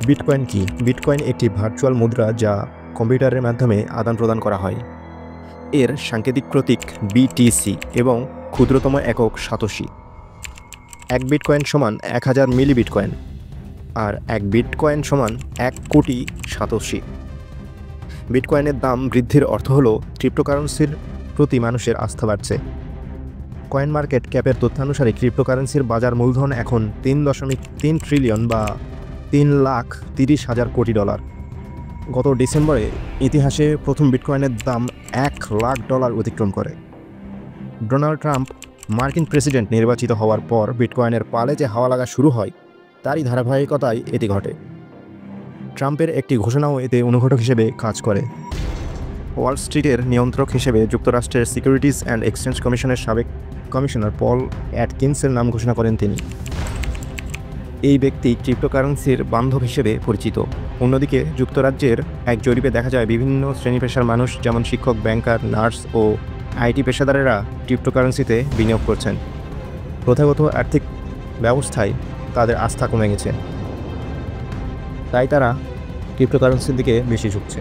Bitcoin কি? Bitcoin একটি virtual মুদ্রা যা কম্পিউটারের মাধ্যমে আদান প্রদান করা হয়। এর সাংকেতিক প্রতীক BTC এবং ক্ষুদ্রতম একক সাতোশি। 1 বিটকয়েন সমান 1000 মিলি বিটকয়েন, আর 1 বিটকয়েন সমান 1 কোটি সাতোশি। বিটকয়েনের দাম বৃদ্ধির অর্থ হল ক্রিপ্টোকারেন্সির প্রতি মানুষের আস্থা বাড়ছে। কয়েন মার্কেট ক্যাপের তথ্যানুসারে ক্রিপ্টোকারেন্সির বাজার মূলধন এখন 3.3 ট্রিলিয়ন বা 3,30,000 কোটি ডলার। গত ডিসেম্বরে ইতিহাসে প্রথম বিটকয়েনের দাম $1,00,000 অতিক্রম করে। ডোনাল্ড ট্রাম্প মার্কিন প্রেসিডেন্ট নির্বাচিত হওয়ার পর বিটকয়েনের পালে যে হাওয়া লাগা শুরু হয়, তারই ধারাবাহিকতায় এটি ঘটে। ট্রাম্পের একটি ঘোষণাও এতে অনুঘটক হিসেবে কাজ করে। ওয়াল স্ট্রিটের নিয়ন্ত্রক হিসেবে যুক্তরাষ্ট্রের সিকিউরিটিজ অ্যান্ড এক্সচেঞ্জ কমিশনের সাবেক কমিশনার পল অ্যাটকিন্সের নাম ঘোষণা করেন তিনি। এই ব্যক্তি ক্রিপ্টোকারেন্সির বান্ধব হিসেবে পরিচিত। অন্যদিকে যুক্তরাজ্যের এক জরিপে দেখা যায় বিভিন্ন শ্রেণী পেশার মানুষ, যেমন শিক্ষক, ব্যাংকার, নার্স ও আইটি পেশাদারেরা ক্রিপ্টোকারেন্সিতে বিনিয়োগ করছেন। প্রথাগত আর্থিক ব্যবস্থায় তাদের আস্থা কমে গেছে, তাই তারা ক্রিপ্টোকারেন্সির দিকে বেশি ঝুঁকছে।